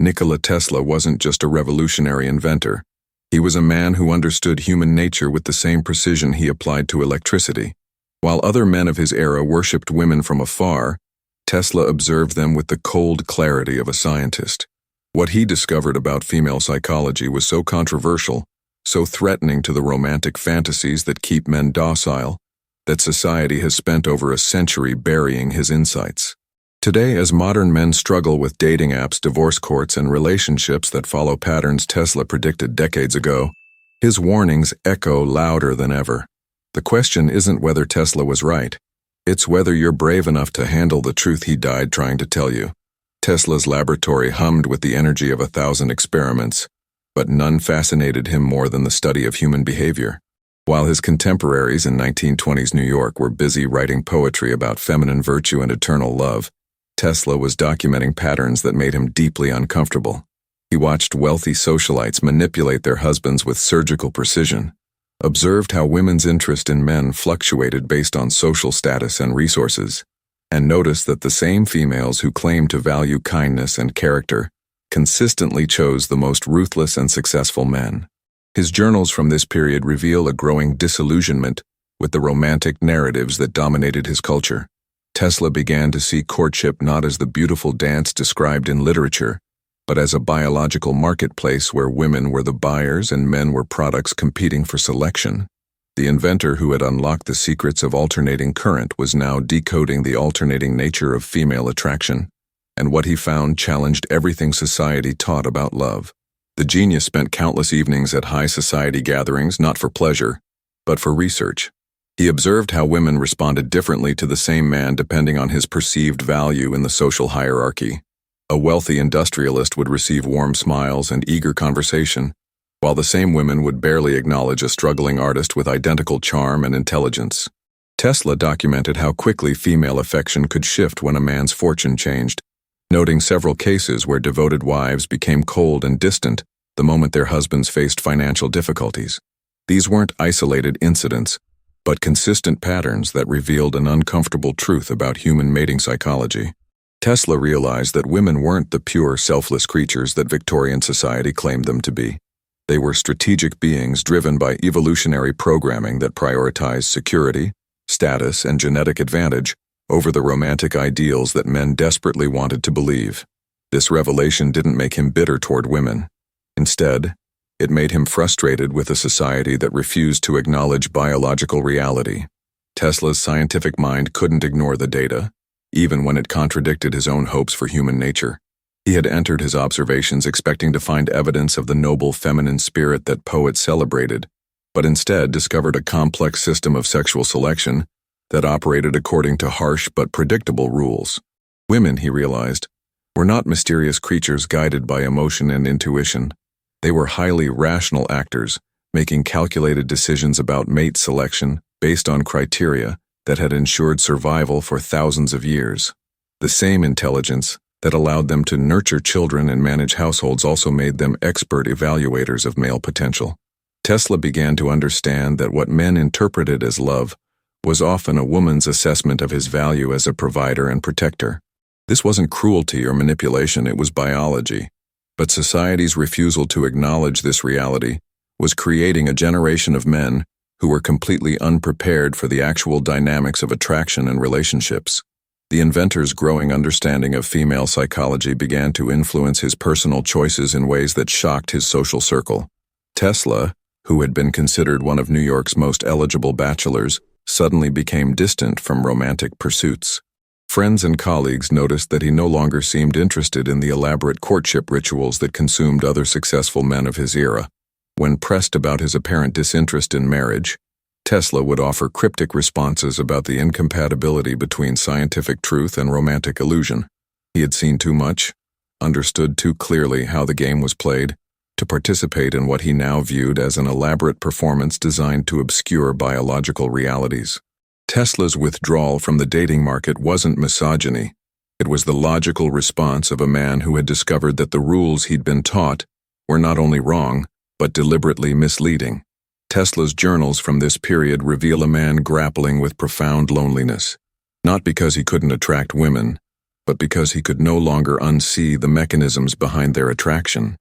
Nikola Tesla wasn't just a revolutionary inventor. He was a man who understood human nature with the same precision he applied to electricity. While other men of his era worshipped women from afar, Tesla observed them with the cold clarity of a scientist. What he discovered about female psychology was so controversial, so threatening to the romantic fantasies that keep men docile, that society has spent over a century burying his insights. Today, as modern men struggle with dating apps, divorce courts, and relationships that follow patterns Tesla predicted decades ago, his warnings echo louder than ever. The question isn't whether Tesla was right. It's whether you're brave enough to handle the truth he died trying to tell you. Tesla's laboratory hummed with the energy of 1,000 experiments, but none fascinated him more than the study of human behavior. While his contemporaries in 1920s New York were busy writing poetry about feminine virtue and eternal love, Tesla was documenting patterns that made him deeply uncomfortable. He watched wealthy socialites manipulate their husbands with surgical precision, observed how women's interest in men fluctuated based on social status and resources, and noticed that the same females who claimed to value kindness and character consistently chose the most ruthless and successful men. His journals from this period reveal a growing disillusionment with the romantic narratives that dominated his culture. Tesla began to see courtship not as the beautiful dance described in literature, but as a biological marketplace where women were the buyers and men were products competing for selection. The inventor who had unlocked the secrets of alternating current was now decoding the alternating nature of female attraction, and what he found challenged everything society taught about love. The genius spent countless evenings at high society gatherings not for pleasure, but for research. He observed how women responded differently to the same man depending on his perceived value in the social hierarchy. A wealthy industrialist would receive warm smiles and eager conversation, while the same women would barely acknowledge a struggling artist with identical charm and intelligence. Tesla documented how quickly female affection could shift when a man's fortune changed, noting several cases where devoted wives became cold and distant the moment their husbands faced financial difficulties. These weren't isolated incidents, but consistent patterns that revealed an uncomfortable truth about human mating psychology. Tesla realized that women weren't the pure, selfless creatures that Victorian society claimed them to be. They were strategic beings driven by evolutionary programming that prioritized security, status, and genetic advantage over the romantic ideals that men desperately wanted to believe. This revelation didn't make him bitter toward women. Instead, it made him frustrated with a society that refused to acknowledge biological reality. Tesla's scientific mind couldn't ignore the data, even when it contradicted his own hopes for human nature. He had entered his observations expecting to find evidence of the noble feminine spirit that poets celebrated, but instead discovered a complex system of sexual selection that operated according to harsh but predictable rules. Women, he realized, were not mysterious creatures guided by emotion and intuition. They were highly rational actors, making calculated decisions about mate selection based on criteria that had ensured survival for thousands of years. The same intelligence that allowed them to nurture children and manage households also made them expert evaluators of male potential. Tesla began to understand that what men interpreted as love was often a woman's assessment of his value as a provider and protector. This wasn't cruelty or manipulation, it was biology. But society's refusal to acknowledge this reality was creating a generation of men who were completely unprepared for the actual dynamics of attraction and relationships. The inventor's growing understanding of female psychology began to influence his personal choices in ways that shocked his social circle. Tesla, who had been considered one of New York's most eligible bachelors, suddenly became distant from romantic pursuits. Friends and colleagues noticed that he no longer seemed interested in the elaborate courtship rituals that consumed other successful men of his era. When pressed about his apparent disinterest in marriage, Tesla would offer cryptic responses about the incompatibility between scientific truth and romantic illusion. He had seen too much, understood too clearly how the game was played, to participate in what he now viewed as an elaborate performance designed to obscure biological realities. Tesla's withdrawal from the dating market wasn't misogyny. It was the logical response of a man who had discovered that the rules he'd been taught were not only wrong, but deliberately misleading. Tesla's journals from this period reveal a man grappling with profound loneliness, not because he couldn't attract women, but because he could no longer unsee the mechanisms behind their attraction.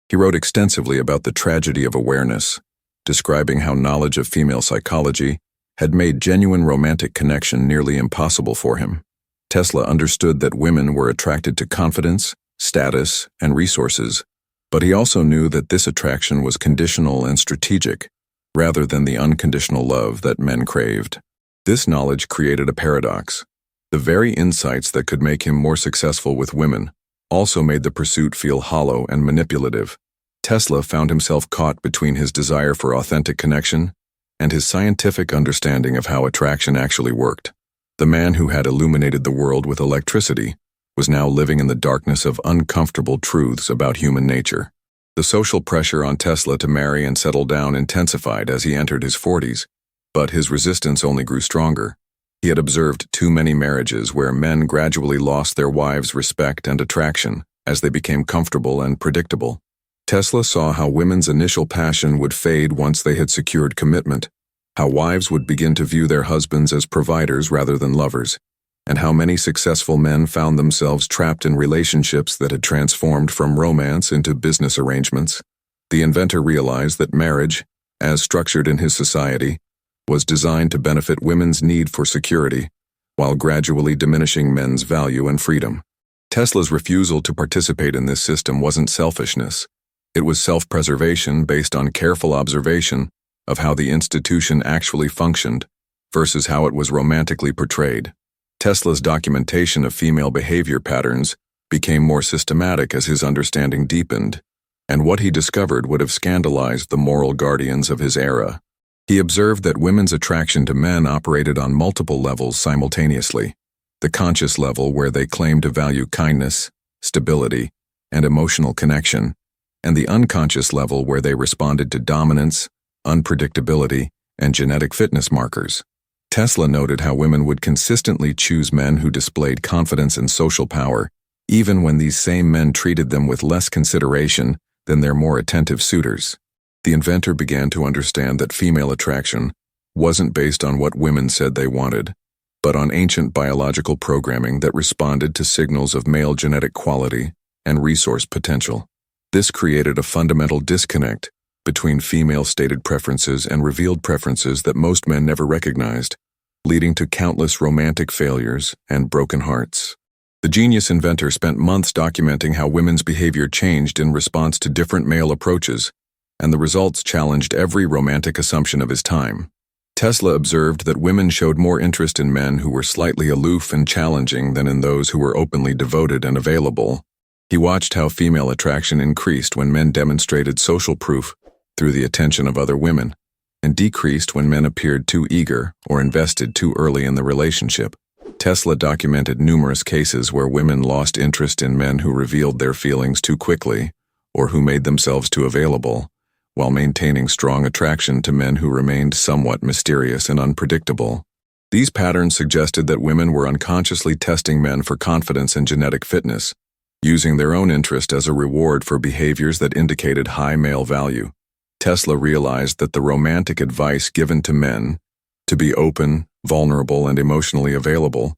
He wrote extensively about the tragedy of awareness, describing how knowledge of female psychology had made genuine romantic connection nearly impossible for him. Tesla understood that women were attracted to confidence, status, and resources, but he also knew that this attraction was conditional and strategic, rather than the unconditional love that men craved. This knowledge created a paradox. The very insights that could make him more successful with women also made the pursuit feel hollow and manipulative. Tesla found himself caught between his desire for authentic connection and his scientific understanding of how attraction actually worked. The man who had illuminated the world with electricity was now living in the darkness of uncomfortable truths about human nature. The social pressure on Tesla to marry and settle down intensified as he entered his 40s, but his resistance only grew stronger. He had observed too many marriages where men gradually lost their wives' respect and attraction as they became comfortable and predictable. Tesla saw how women's initial passion would fade once they had secured commitment, how wives would begin to view their husbands as providers rather than lovers, and how many successful men found themselves trapped in relationships that had transformed from romance into business arrangements. The inventor realized that marriage, as structured in his society, was designed to benefit women's need for security, while gradually diminishing men's value and freedom. Tesla's refusal to participate in this system wasn't selfishness. It was self-preservation based on careful observation of how the institution actually functioned versus how it was romantically portrayed. Tesla's documentation of female behavior patterns became more systematic as his understanding deepened, and what he discovered would have scandalized the moral guardians of his era. He observed that women's attraction to men operated on multiple levels simultaneously: the conscious level, where they claimed to value kindness, stability, and emotional connection, and the unconscious level, where they responded to dominance, unpredictability, and genetic fitness markers. Tesla noted how women would consistently choose men who displayed confidence and social power, even when these same men treated them with less consideration than their more attentive suitors. The inventor began to understand that female attraction wasn't based on what women said they wanted, but on ancient biological programming that responded to signals of male genetic quality and resource potential. This created a fundamental disconnect between female-stated preferences and revealed preferences that most men never recognized, leading to countless romantic failures and broken hearts. The genius inventor spent months documenting how women's behavior changed in response to different male approaches, and the results challenged every romantic assumption of his time. Tesla observed that women showed more interest in men who were slightly aloof and challenging than in those who were openly devoted and available. He watched how female attraction increased when men demonstrated social proof through the attention of other women, and decreased when men appeared too eager or invested too early in the relationship. Tesla documented numerous cases where women lost interest in men who revealed their feelings too quickly or who made themselves too available, while maintaining strong attraction to men who remained somewhat mysterious and unpredictable. These patterns suggested that women were unconsciously testing men for confidence and genetic fitness, using their own interest as a reward for behaviors that indicated high male value. Tesla realized that the romantic advice given to men, to be open, vulnerable, and emotionally available,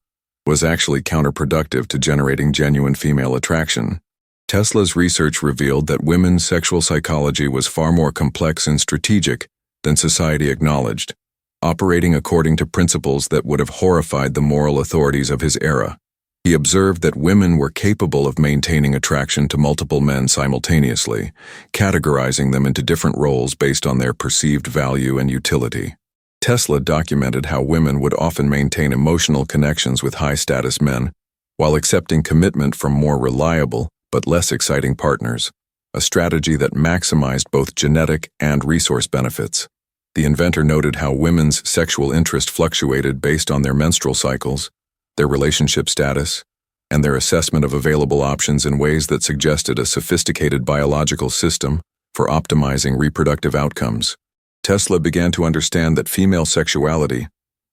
was actually counterproductive to generating genuine female attraction. Tesla's research revealed that women's sexual psychology was far more complex and strategic than society acknowledged, operating according to principles that would have horrified the moral authorities of his era. He observed that women were capable of maintaining attraction to multiple men simultaneously, categorizing them into different roles based on their perceived value and utility. Tesla documented how women would often maintain emotional connections with high-status men, while accepting commitment from more reliable but less exciting partners, a strategy that maximized both genetic and resource benefits. The inventor noted how women's sexual interest fluctuated based on their menstrual cycles, their relationship status, and their assessment of available options in ways that suggested a sophisticated biological system for optimizing reproductive outcomes. Tesla began to understand that female sexuality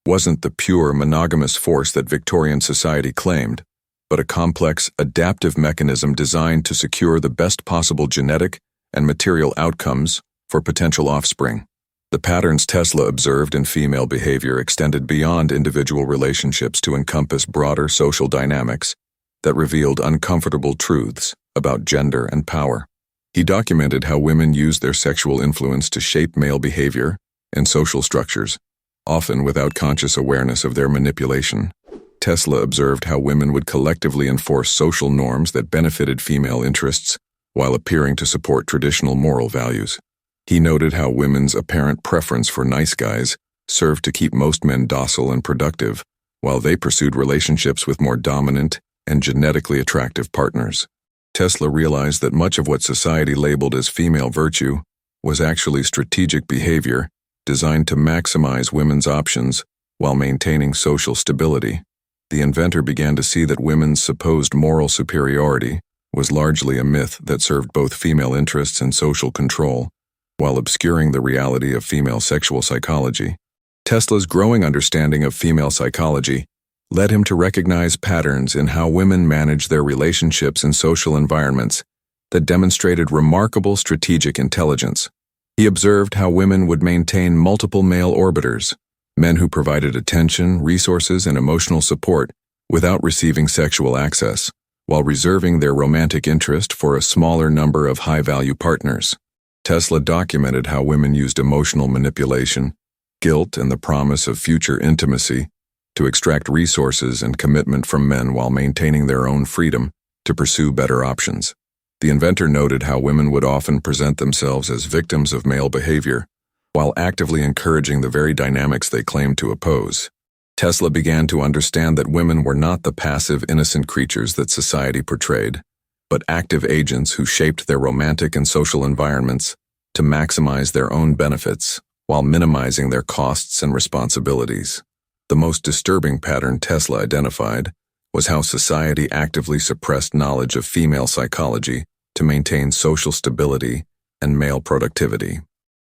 wasn't the pure monogamous force that Victorian society claimed, but a complex, adaptive mechanism designed to secure the best possible genetic and material outcomes for potential offspring. The patterns Tesla observed in female behavior extended beyond individual relationships to encompass broader social dynamics, that revealed uncomfortable truths about gender and power. He documented how women used their sexual influence to shape male behavior and social structures, often without conscious awareness of their manipulation. Tesla observed how women would collectively enforce social norms that benefited female interests while appearing to support traditional moral values. He noted how women's apparent preference for nice guys served to keep most men docile and productive, while they pursued relationships with more dominant and genetically attractive partners. Tesla realized that much of what society labeled as female virtue was actually strategic behavior designed to maximize women's options while maintaining social stability. The inventor began to see that women's supposed moral superiority was largely a myth that served both female interests and social control, while obscuring the reality of female sexual psychology. Tesla's growing understanding of female psychology led him to recognize patterns in how women manage their relationships in social environments that demonstrated remarkable strategic intelligence. He observed how women would maintain multiple male orbiters, men who provided attention, resources, and emotional support without receiving sexual access, while reserving their romantic interest for a smaller number of high-value partners. Tesla documented how women used emotional manipulation, guilt, and the promise of future intimacy to extract resources and commitment from men while maintaining their own freedom to pursue better options. The inventor noted how women would often present themselves as victims of male behavior, while actively encouraging the very dynamics they claimed to oppose. Tesla began to understand that women were not the passive, innocent creatures that society portrayed, but active agents who shaped their romantic and social environments to maximize their own benefits while minimizing their costs and responsibilities. The most disturbing pattern Tesla identified was how society actively suppressed knowledge of female psychology to maintain social stability and male productivity.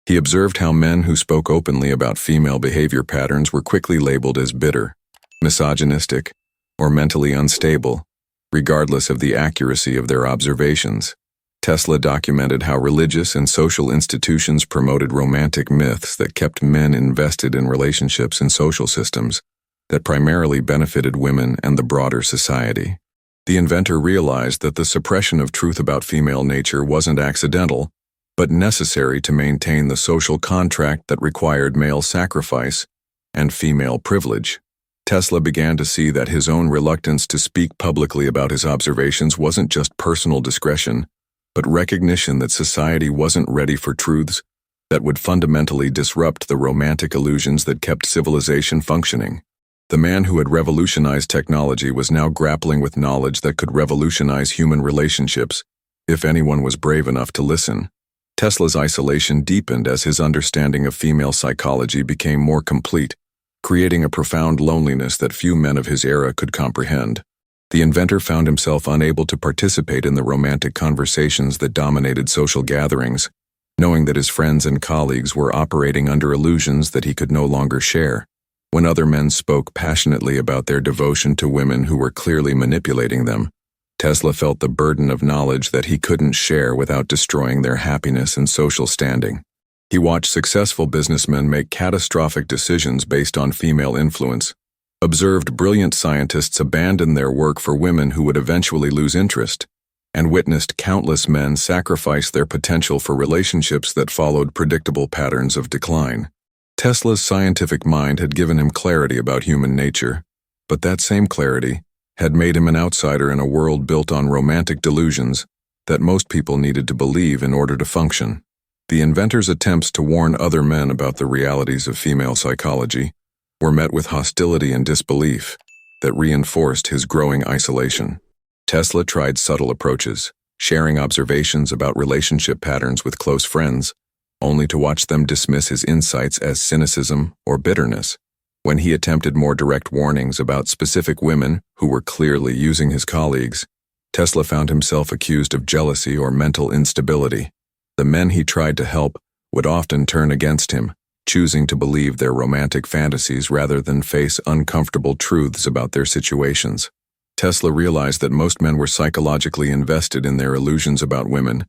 He observed how men who spoke openly about female behavior patterns were quickly labeled as bitter, misogynistic, or mentally unstable, regardless of the accuracy of their observations. Tesla documented how religious and social institutions promoted romantic myths that kept men invested in relationships and social systems that primarily benefited women and the broader society. The inventor realized that the suppression of truth about female nature wasn't accidental, but necessary to maintain the social contract that required male sacrifice and female privilege. Tesla began to see that his own reluctance to speak publicly about his observations wasn't just personal discretion, but recognition that society wasn't ready for truths that would fundamentally disrupt the romantic illusions that kept civilization functioning. The man who had revolutionized technology was now grappling with knowledge that could revolutionize human relationships, if anyone was brave enough to listen. Tesla's isolation deepened as his understanding of female psychology became more complete, creating a profound loneliness that few men of his era could comprehend. The inventor found himself unable to participate in the romantic conversations that dominated social gatherings, knowing that his friends and colleagues were operating under illusions that he could no longer share. When other men spoke passionately about their devotion to women who were clearly manipulating them, Tesla felt the burden of knowledge that he couldn't share without destroying their happiness and social standing. He watched successful businessmen make catastrophic decisions based on female influence, observed brilliant scientists abandon their work for women who would eventually lose interest, and witnessed countless men sacrifice their potential for relationships that followed predictable patterns of decline. Tesla's scientific mind had given him clarity about human nature, but that same clarity had made him an outsider in a world built on romantic delusions that most people needed to believe in order to function. The inventor's attempts to warn other men about the realities of female psychology were met with hostility and disbelief that reinforced his growing isolation. Tesla tried subtle approaches, sharing observations about relationship patterns with close friends, only to watch them dismiss his insights as cynicism or bitterness. When he attempted more direct warnings about specific women who were clearly using his colleagues, Tesla found himself accused of jealousy or mental instability. The men he tried to help would often turn against him, choosing to believe their romantic fantasies rather than face uncomfortable truths about their situations. Tesla realized that most men were psychologically invested in their illusions about women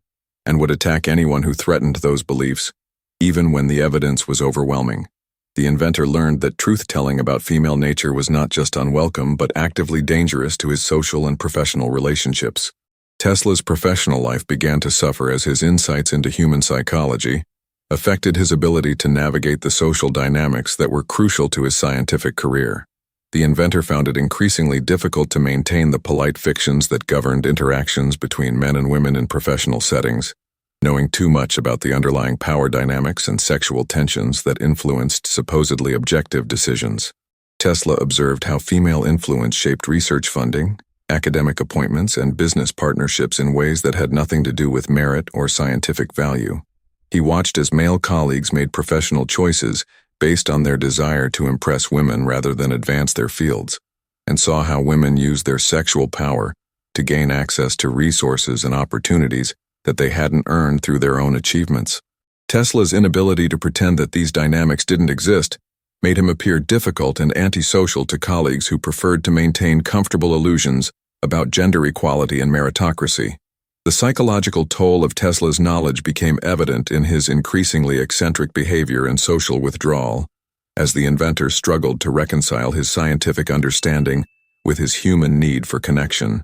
and would attack anyone who threatened those beliefs, even when the evidence was overwhelming. The inventor learned that truth-telling about female nature was not just unwelcome but actively dangerous to his social and professional relationships. Tesla's professional life began to suffer as his insights into human psychology affected his ability to navigate the social dynamics that were crucial to his scientific career. The inventor found it increasingly difficult to maintain the polite fictions that governed interactions between men and women in professional settings, knowing too much about the underlying power dynamics and sexual tensions that influenced supposedly objective decisions. Tesla observed how female influence shaped research funding, academic appointments, and business partnerships in ways that had nothing to do with merit or scientific value. He watched as male colleagues made professional choices based on their desire to impress women rather than advance their fields, and saw how women used their sexual power to gain access to resources and opportunities that they hadn't earned through their own achievements. Tesla's inability to pretend that these dynamics didn't exist made him appear difficult and antisocial to colleagues who preferred to maintain comfortable illusions about gender equality and meritocracy. The psychological toll of Tesla's knowledge became evident in his increasingly eccentric behavior and social withdrawal, as the inventor struggled to reconcile his scientific understanding with his human need for connection.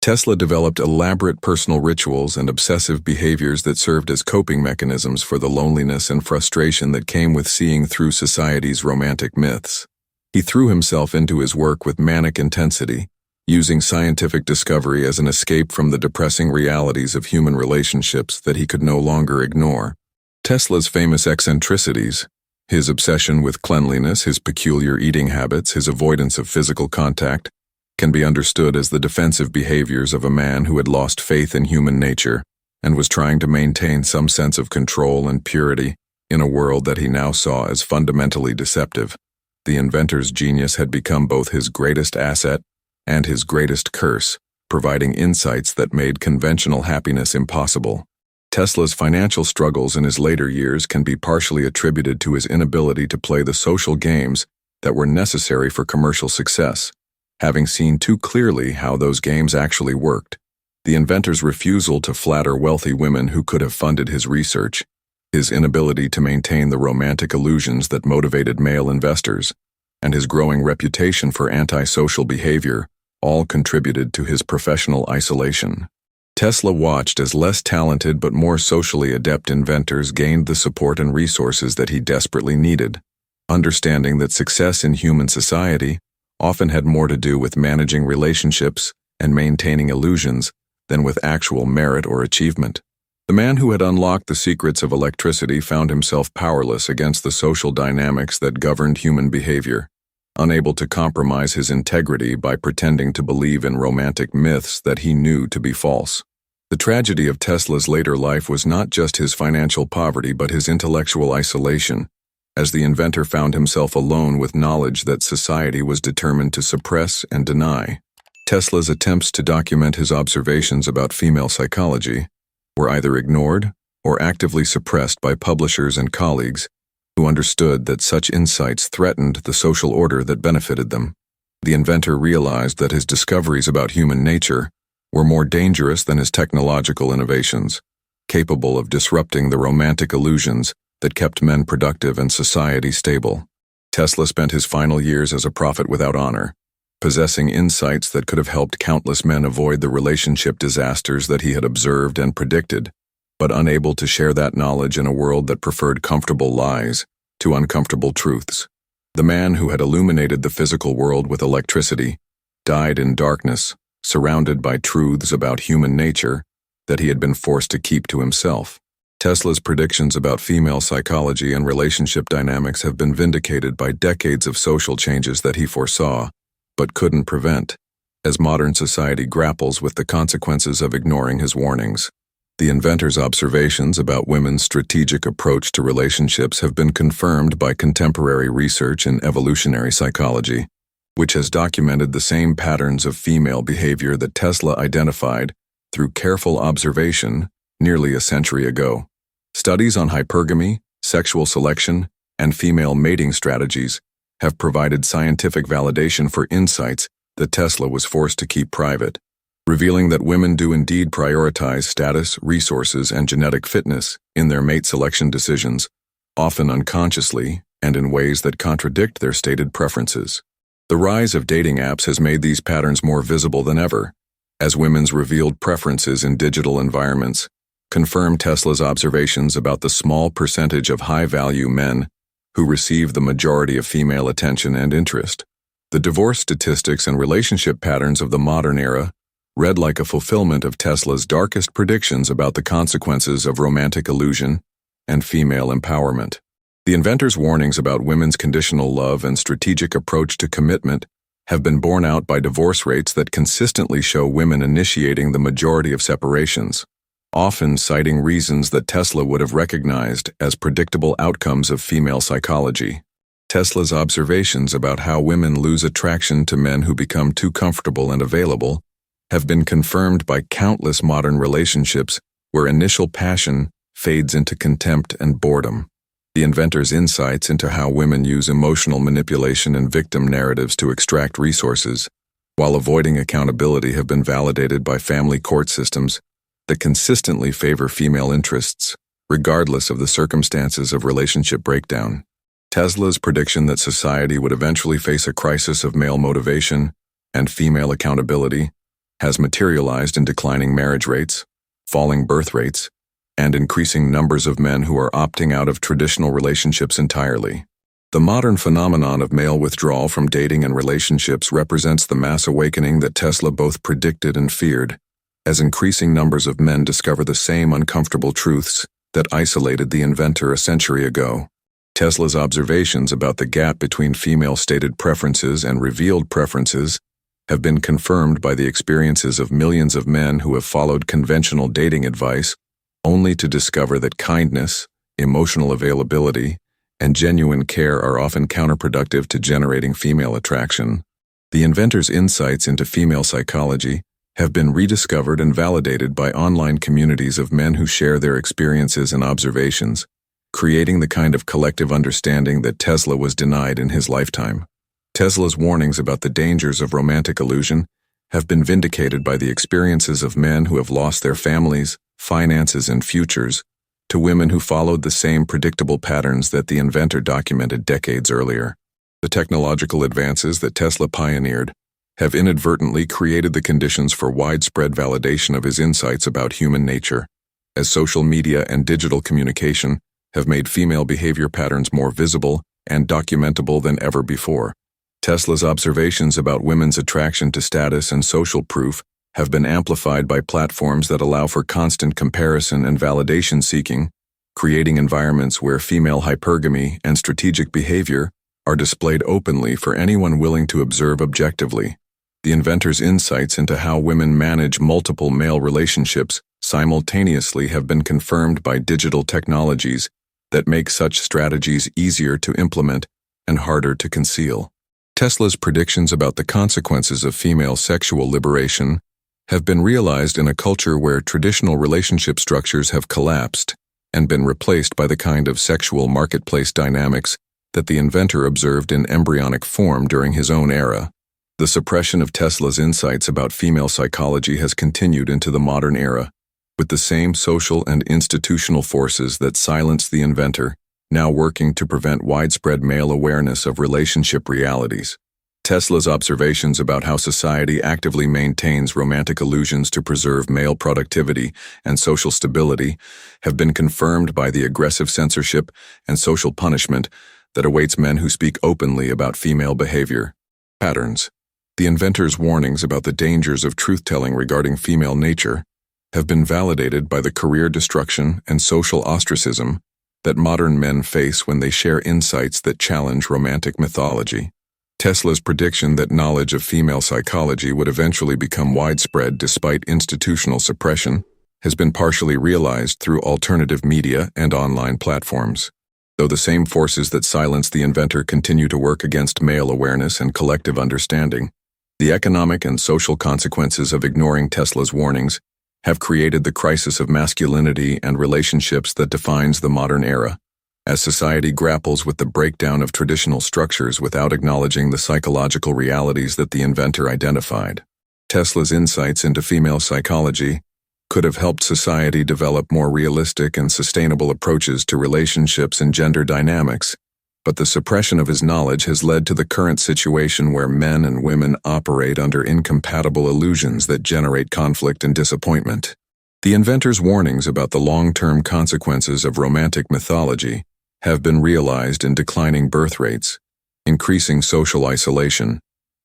Tesla developed elaborate personal rituals and obsessive behaviors that served as coping mechanisms for the loneliness and frustration that came with seeing through society's romantic myths. He threw himself into his work with manic intensity, using scientific discovery as an escape from the depressing realities of human relationships that he could no longer ignore. Tesla's famous eccentricities, his obsession with cleanliness, his peculiar eating habits, his avoidance of physical contact, can be understood as the defensive behaviors of a man who had lost faith in human nature and was trying to maintain some sense of control and purity in a world that he now saw as fundamentally deceptive. The inventor's genius had become both his greatest asset and his greatest curse, providing insights that made conventional happiness impossible. Tesla's financial struggles in his later years can be partially attributed to his inability to play the social games that were necessary for commercial success. Having seen too clearly how those games actually worked, the inventor's refusal to flatter wealthy women who could have funded his research, his inability to maintain the romantic illusions that motivated male investors, and his growing reputation for antisocial behavior all contributed to his professional isolation. Tesla watched as less talented but more socially adept inventors gained the support and resources that he desperately needed, understanding that success in human society often had more to do with managing relationships and maintaining illusions than with actual merit or achievement. The man who had unlocked the secrets of electricity found himself powerless against the social dynamics that governed human behavior, unable to compromise his integrity by pretending to believe in romantic myths that he knew to be false. The tragedy of Tesla's later life was not just his financial poverty but his intellectual isolation, as the inventor found himself alone with knowledge that society was determined to suppress and deny. Tesla's attempts to document his observations about female psychology were either ignored or actively suppressed by publishers and colleagues who understood that such insights threatened the social order that benefited them. The inventor realized that his discoveries about human nature were more dangerous than his technological innovations, capable of disrupting the romantic illusions that kept men productive and society stable. Tesla spent his final years as a prophet without honor, possessing insights that could have helped countless men avoid the relationship disasters that he had observed and predicted, but unable to share that knowledge in a world that preferred comfortable lies to uncomfortable truths. The man who had illuminated the physical world with electricity died in darkness, surrounded by truths about human nature that he had been forced to keep to himself. Tesla's predictions about female psychology and relationship dynamics have been vindicated by decades of social changes that he foresaw, but couldn't prevent, as modern society grapples with the consequences of ignoring his warnings. The inventor's observations about women's strategic approach to relationships have been confirmed by contemporary research in evolutionary psychology, which has documented the same patterns of female behavior that Tesla identified through careful observation nearly a century ago. Studies on hypergamy, sexual selection, and female mating strategies have provided scientific validation for insights that Tesla was forced to keep private, revealing that women do indeed prioritize status, resources, and genetic fitness in their mate selection decisions, often unconsciously and in ways that contradict their stated preferences. The rise of dating apps has made these patterns more visible than ever, as women's revealed preferences in digital environments confirm Tesla's observations about the small percentage of high-value men who receive the majority of female attention and interest. The divorce statistics and relationship patterns of the modern era read like a fulfillment of Tesla's darkest predictions about the consequences of romantic illusion and female empowerment. The inventor's warnings about women's conditional love and strategic approach to commitment have been borne out by divorce rates that consistently show women initiating the majority of separations, often citing reasons that Tesla would have recognized as predictable outcomes of female psychology. Tesla's observations about how women lose attraction to men who become too comfortable and available have been confirmed by countless modern relationships where initial passion fades into contempt and boredom. The inventor's insights into how women use emotional manipulation and victim narratives to extract resources, while avoiding accountability, have been validated by family court systems that consistently favor female interests, regardless of the circumstances of relationship breakdown. Tesla's prediction that society would eventually face a crisis of male motivation and female accountability has materialized in declining marriage rates, falling birth rates, and increasing numbers of men who are opting out of traditional relationships entirely. The modern phenomenon of male withdrawal from dating and relationships represents the mass awakening that Tesla both predicted and feared, as increasing numbers of men discover the same uncomfortable truths that isolated the inventor a century ago. Tesla's observations about the gap between female-stated preferences and revealed preferences have been confirmed by the experiences of millions of men who have followed conventional dating advice only to discover that kindness, emotional availability, and genuine care are often counterproductive to generating female attraction. The inventor's insights into female psychology have been rediscovered and validated by online communities of men who share their experiences and observations, creating the kind of collective understanding that Tesla was denied in his lifetime. Tesla's warnings about the dangers of romantic illusion have been vindicated by the experiences of men who have lost their families, finances, and futures to women who followed the same predictable patterns that the inventor documented decades earlier. The technological advances that Tesla pioneered have inadvertently created the conditions for widespread validation of his insights about human nature, as social media and digital communication have made female behavior patterns more visible and documentable than ever before. Tesla's observations about women's attraction to status and social proof have been amplified by platforms that allow for constant comparison and validation seeking, creating environments where female hypergamy and strategic behavior are displayed openly for anyone willing to observe objectively. The inventor's insights into how women manage multiple male relationships simultaneously have been confirmed by digital technologies that make such strategies easier to implement and harder to conceal. Tesla's predictions about the consequences of female sexual liberation have been realized in a culture where traditional relationship structures have collapsed and been replaced by the kind of sexual marketplace dynamics that the inventor observed in embryonic form during his own era. The suppression of Tesla's insights about female psychology has continued into the modern era, with the same social and institutional forces that silenced the inventor now working to prevent widespread male awareness of relationship realities. Tesla's observations about how society actively maintains romantic illusions to preserve male productivity and social stability have been confirmed by the aggressive censorship and social punishment that awaits men who speak openly about female behavior patterns. The inventor's warnings about the dangers of truth-telling regarding female nature have been validated by the career destruction and social ostracism that modern men face when they share insights that challenge romantic mythology. Tesla's prediction that knowledge of female psychology would eventually become widespread despite institutional suppression has been partially realized through alternative media and online platforms. Though the same forces that silenced the inventor continue to work against male awareness and collective understanding, the economic and social consequences of ignoring Tesla's warnings have created the crisis of masculinity and relationships that defines the modern era. As society grapples with the breakdown of traditional structures without acknowledging the psychological realities that the inventor identified, Tesla's insights into female psychology could have helped society develop more realistic and sustainable approaches to relationships and gender dynamics, But the suppression of his knowledge has led to the current situation where men and women operate under incompatible illusions that generate conflict and disappointment. The inventor's warnings about the long-term consequences of romantic mythology have been realized in declining birth rates, increasing social isolation,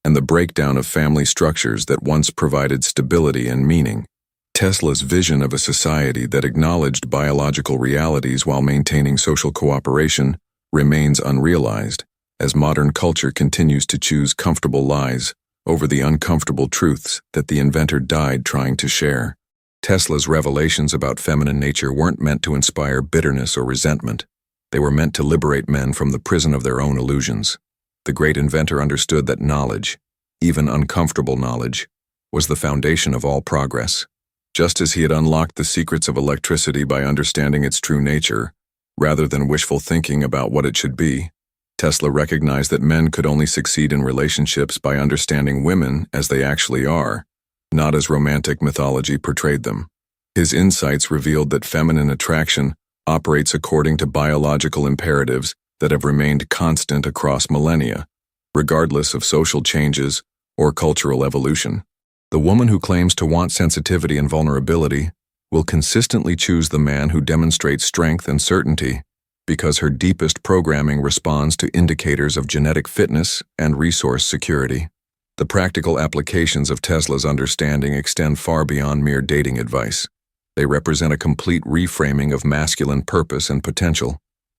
and the breakdown of family structures that once provided stability and meaning. Tesla's vision of a society that acknowledged biological realities while maintaining social cooperation remains unrealized, as modern culture continues to choose comfortable lies over the uncomfortable truths that the inventor died trying to share. Tesla's revelations about feminine nature weren't meant to inspire bitterness or resentment. They were meant to liberate men from the prison of their own illusions. The great inventor understood that knowledge, even uncomfortable knowledge, was the foundation of all progress. Just as he had unlocked the secrets of electricity by understanding its true nature, rather than wishful thinking about what it should be, Tesla recognized that men could only succeed in relationships by understanding women as they actually are, not as romantic mythology portrayed them. His insights revealed that feminine attraction operates according to biological imperatives that have remained constant across millennia, regardless of social changes or cultural evolution. The woman who claims to want sensitivity and vulnerability will consistently choose the man who demonstrates strength and certainty because her deepest programming responds to indicators of genetic fitness and resource security. The practical applications of Tesla's understanding extend far beyond mere dating advice. They represent a complete reframing of masculine purpose and potential.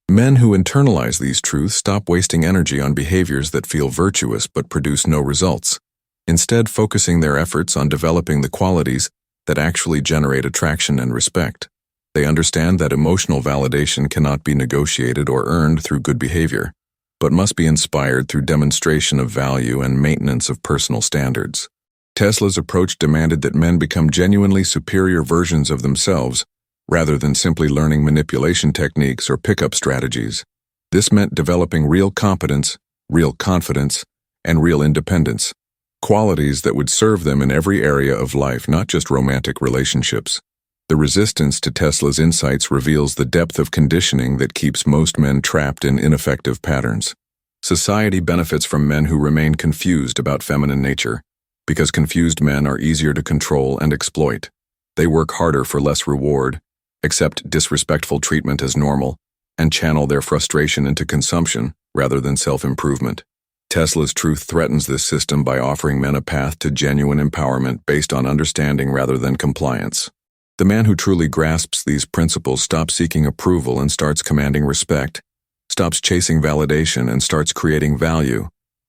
Men who internalize these truths stop wasting energy on behaviors that feel virtuous but produce no results, instead focusing their efforts on developing the qualities that actually generate attraction and respect. They understand that emotional validation cannot be negotiated or earned through good behavior, but must be inspired through demonstration of value and maintenance of personal standards. Tesla's approach demanded that men become genuinely superior versions of themselves, rather than simply learning manipulation techniques or pickup strategies. This meant developing real competence, real confidence, and real independence, qualities that would serve them in every area of life, not just romantic relationships. The resistance to Tesla's insights reveals the depth of conditioning that keeps most men trapped in ineffective patterns. Society benefits from men who remain confused about feminine nature, because confused men are easier to control and exploit. They work harder for less reward, accept disrespectful treatment as normal, and channel their frustration into consumption rather than self-improvement. Tesla's truth threatens this system by offering men a path to genuine empowerment based on understanding rather than compliance. The man who truly grasps these principles stops seeking approval and starts commanding respect, stops chasing validation and starts creating value,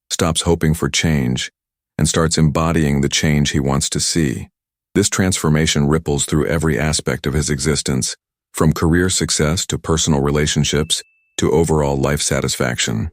stops hoping for change, and starts embodying the change he wants to see. This transformation ripples through every aspect of his existence, from career success to personal relationships to overall life satisfaction.